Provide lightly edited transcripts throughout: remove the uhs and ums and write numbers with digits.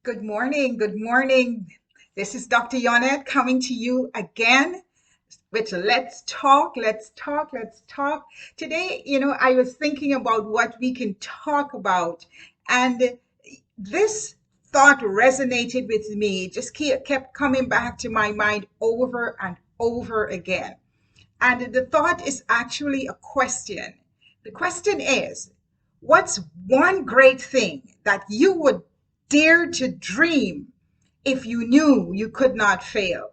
Good morning. Good morning. This is Dr. Yonnette coming to you again with Let's Talk, Let's Talk, Let's Talk. Today, I was thinking about what we can talk about, and this thought resonated with me, just kept coming back to my mind over and over again. And the thought is actually a question. The question is, what's one great thing that you would dare to dream if you knew you could not fail?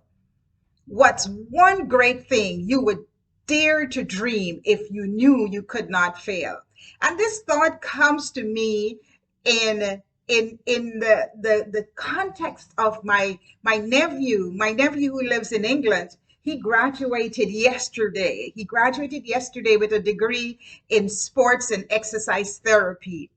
What's one great thing you would dare to dream if you knew you could not fail? And this thought comes to me in the context of my nephew who lives in England. He graduated yesterday. He graduated yesterday with a degree in sports and exercise therapy,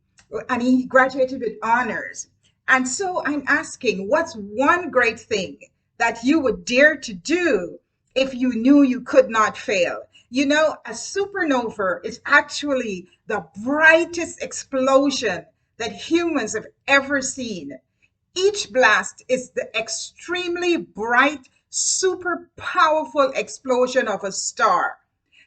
and he graduated with honors. And so I'm asking, what's one great thing that you would dare to do if you knew you could not fail? You know, a supernova is actually the brightest explosion that humans have ever seen. Each blast is the extremely bright, super powerful explosion of a star.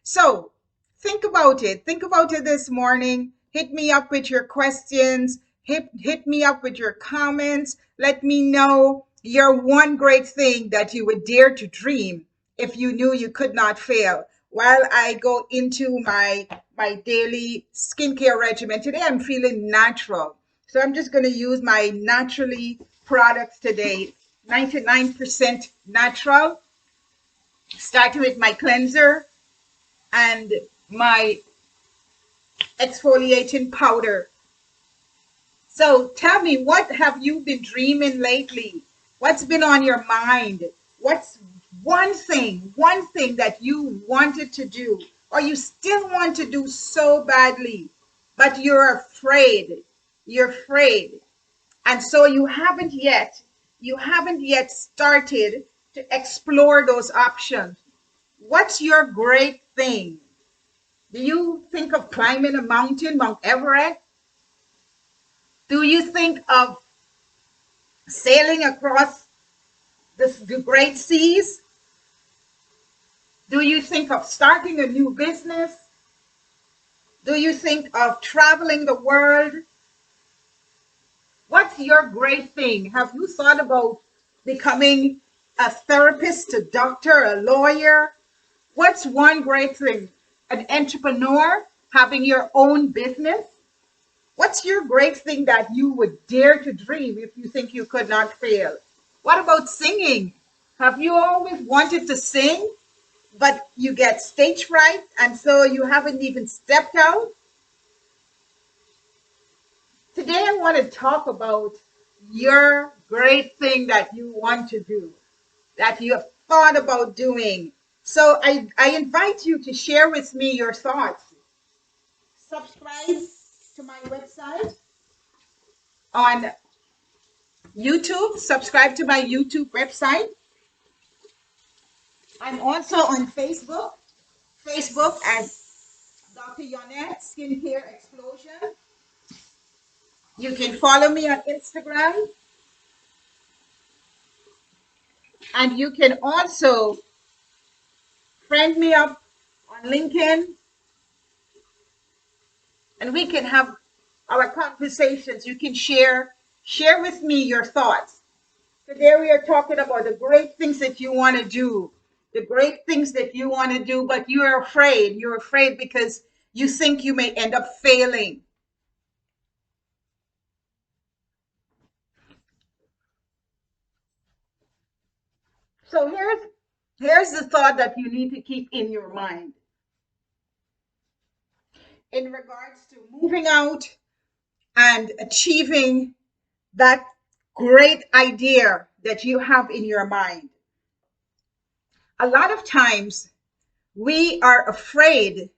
So think about it. Think about it this morning. Hit me up with your questions. Hit me up with your comments. Let me know your one great thing that you would dare to dream if you knew you could not fail. While I go into my daily skincare regimen, today I'm feeling natural. So I'm just going to use my naturally products today, 99% natural, starting with my cleanser and my exfoliating powder. So tell me, what have you been dreaming lately? What's been on your mind? What's one thing that you wanted to do or you still want to do so badly, but you're afraid. You're afraid. And so you haven't yet started to explore those options. What's your great thing? Do you think of climbing a mountain, Mount Everest? Do you think of sailing across the great seas? Do you think of starting a new business? Do you think of traveling the world? What's your great thing? Have you thought about becoming a therapist, a doctor, a lawyer? What's one great thing? An entrepreneur, having your own business? What's your great thing that you would dare to dream if you think you could not fail? What about singing? Have you always wanted to sing, but you get stage fright and so you haven't even stepped out? Today, I want to talk about your great thing that you want to do, that you have thought about doing. So I invite you to share with me your thoughts. Subscribe to my website on YouTube. Subscribe to my YouTube website. I'm also on Facebook. Facebook as Dr. Yonnette Skincare Explosion. You can follow me on Instagram, and you can also friend me up on LinkedIn, and we can have our conversations. You can share with me your thoughts. Today we are talking about the great things that you want to do, the great things that you want to do, but you're afraid. You're afraid because you think you may end up failing. So here's the thought that you need to keep in your mind in regards to moving out and achieving that great idea that you have in your mind. A lot of times we are afraid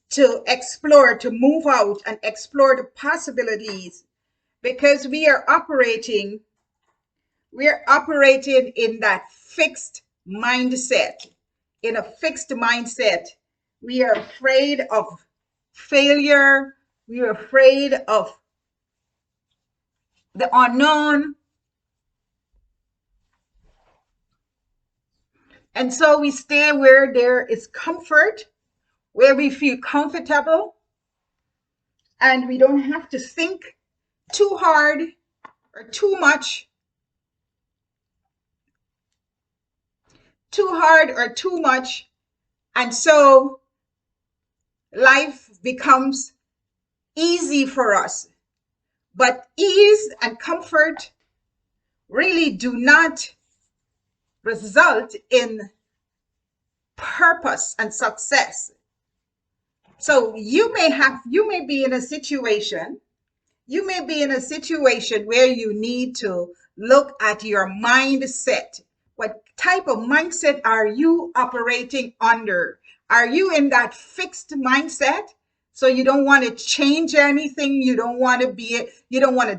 to explore, to move out and explore the possibilities because we're operating in that fixed mindset. In a fixed mindset, we are afraid of failure. We are afraid of the unknown. And so we stay where there is comfort, where we feel comfortable, and we don't have to think too hard or too hard or too much. And so life becomes easy for us. But ease and comfort really do not result in purpose and success. So you may be in a situation, where you need to look at your mindset. What type of mindset are you operating under? Are you in that fixed mindset? So you don't want to change anything. You don't want to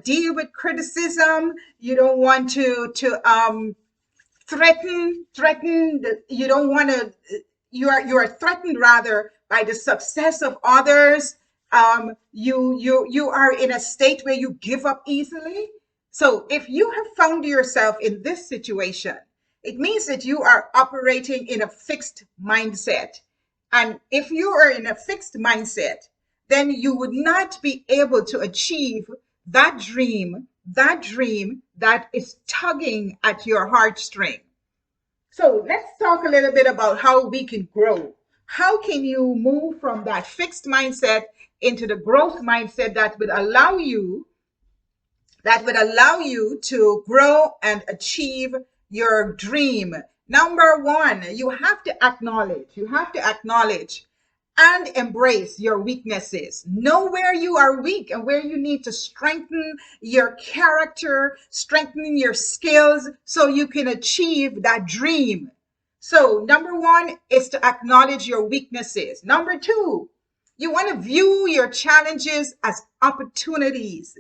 deal with criticism. You don't want to threaten you don't want to you are threatened rather by the success of others. You are in a state where you give up easily. So if you have found yourself in this situation, it means that you are operating in a fixed mindset. And if you are in a fixed mindset, then you would not be able to achieve that dream that is tugging at your heartstring. So let's talk a little bit about how we can grow. How can you move from that fixed mindset into the growth mindset that would allow you to grow and achieve your dream? Number one, you have to acknowledge and embrace your weaknesses. Know where you are weak and where you need to strengthen your character, strengthen your skills so you can achieve that dream. So, number one is to acknowledge your weaknesses. Number two, you want to view your challenges as opportunities.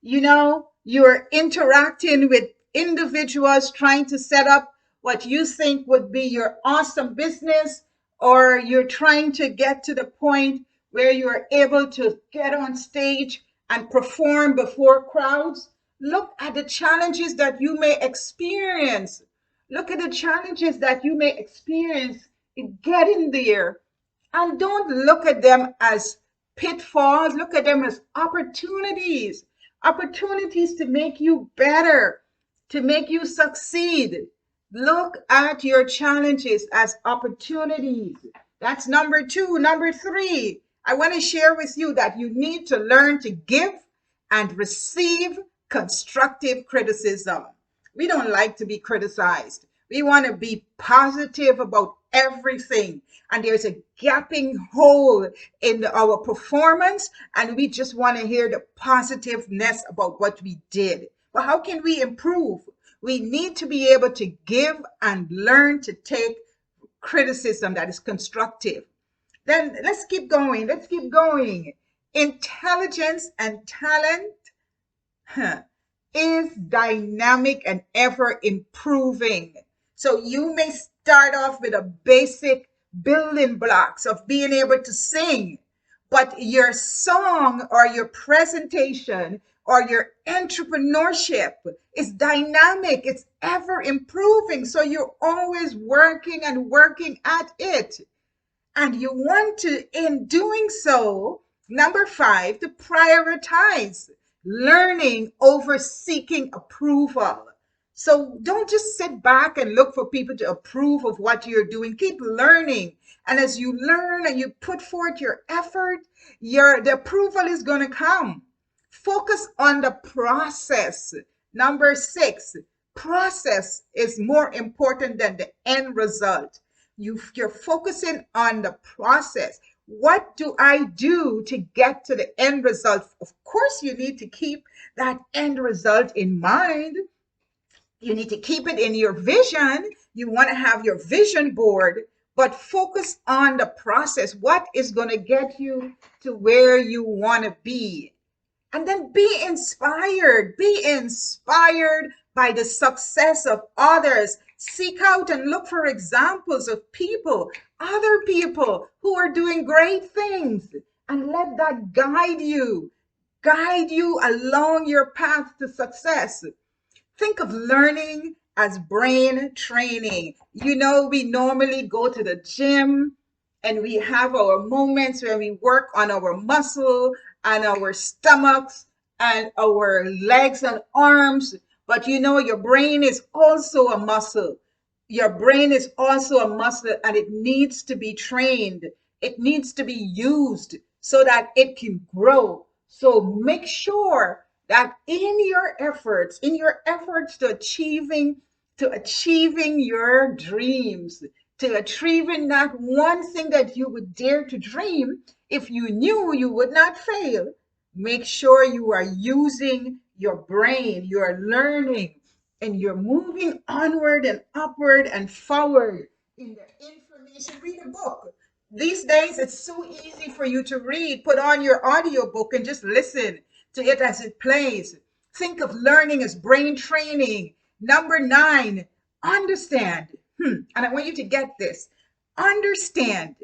You're interacting with individuals trying to set up what you think would be your awesome business, or you're trying to get to the point where you're able to get on stage and perform before crowds. Look at the challenges that you may experience. Look at the challenges that you may experience in getting there. And don't look at them as pitfalls. Look at them as opportunities to make you better, to make you succeed. Look at your challenges as opportunities. That's number two. Number three, I want to share with you that you need to learn to give and receive constructive criticism. We don't like to be criticized. We want to be positive about everything. And there's a gapping hole in our performance, and we just want to hear the positiveness about what we did. But how can we improve? We need to be able to give and learn to take criticism that is constructive. Then let's keep going. Let's keep going. Intelligence and talent is dynamic and ever improving. So you may start off with a basic building blocks of being able to sing, but your song or your presentation or your entrepreneurship is dynamic, it's ever improving. So you're always working and working at it. And you want to, in doing so, number five, to prioritize learning over seeking approval. So don't just sit back and look for people to approve of what you're doing. Keep learning. And as you learn and you put forth your effort, the approval is going to come. Focus on the process. Number six, process is more important than the end result. You're focusing on the process. What do I do to get to the end result? Of course, you need to keep that end result in mind. You need to keep it in your vision. You want to have your vision board, but focus on the process. What is going to get you to where you want to be? And then be inspired. Be inspired by the success of others. Seek out and look for examples of other people who are doing great things, and let that guide you. guide you along your path to success. Think of learning as brain training. We normally go to the gym and we have our moments where we work on our muscle and our stomachs and our legs and arms. But your brain is also a muscle. Your brain is also a muscle and it needs to be trained. It needs to be used so that it can grow. So make sure that in your efforts to achieving your dreams, to achieving that one thing that you would dare to dream, if you knew you would not fail, make sure you are using your brain, you are learning, and you're moving onward and upward and forward in the information. Read a book. These days, it's so easy for you to read. Put on your audiobook and just listen to it as it plays. Think of learning as brain training. Number 9, understand. And I want you to get this. Understand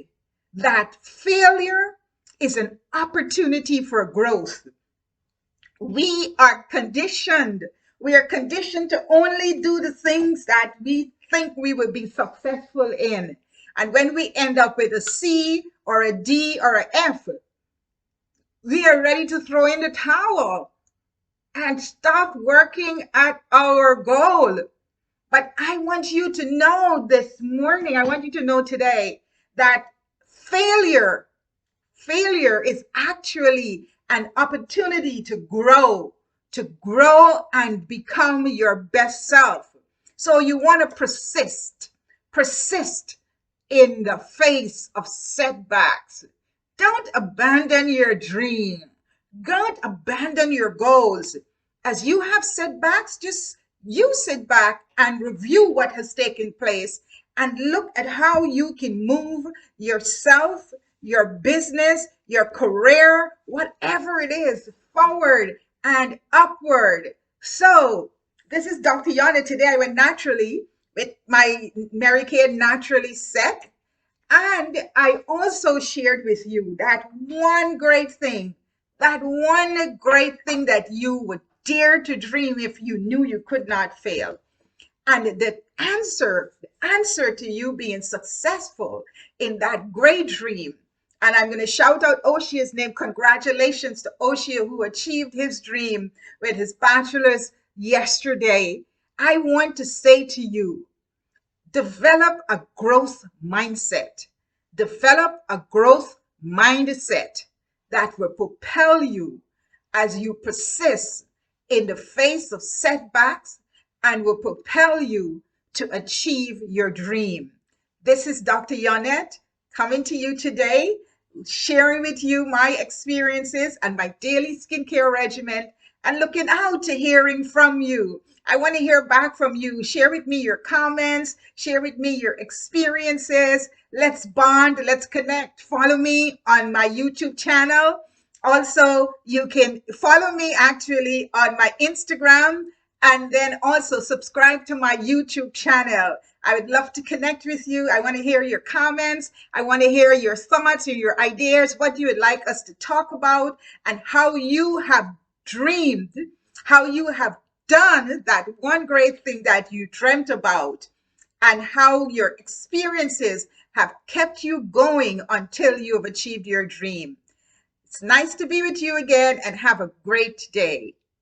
that failure is an opportunity for growth. We are conditioned. We are conditioned to only do the things that we think we would be successful in. And when we end up with a C or a D or a F, we are ready to throw in the towel and stop working at our goal. But I want you to know this morning, I want you to know today that failure is actually an opportunity to grow and become your best self. So you want to persist in the face of setbacks. Don't abandon your dream. Don't abandon your goals. As you have setbacks, just you sit back and review what has taken place and look at how you can move yourself, your business, your career, whatever it is, forward and upward. So, this is Dr. Yonnette. Today I went naturally with my Mary Kay naturally set. And I also shared with you that one great thing, that you would dare to dream if you knew you could not fail. And the answer to you being successful in that great dream. And I'm going to shout out Oshia's name. Congratulations to Oshia, who achieved his dream with his bachelor's yesterday. I want to say to you, develop a growth mindset. Develop a growth mindset that will propel you as you persist in the face of setbacks and will propel you to achieve your dream. This is Dr. Yonnette coming to you today, sharing with you my experiences and my daily skincare regimen and looking out to hearing from you. I want to hear back from you. Share with me your comments, share with me your experiences. Let's bond, let's connect. Follow me on my YouTube channel. Also, you can follow me actually on my Instagram and then also subscribe to my YouTube channel. I would love to connect with you. I want to hear your comments. I want to hear your thoughts or your ideas, what you would like us to talk about, and how you have dreamed, how you have done that one great thing that you dreamt about, and how your experiences have kept you going until you have achieved your dream. It's nice to be with you again and have a great day.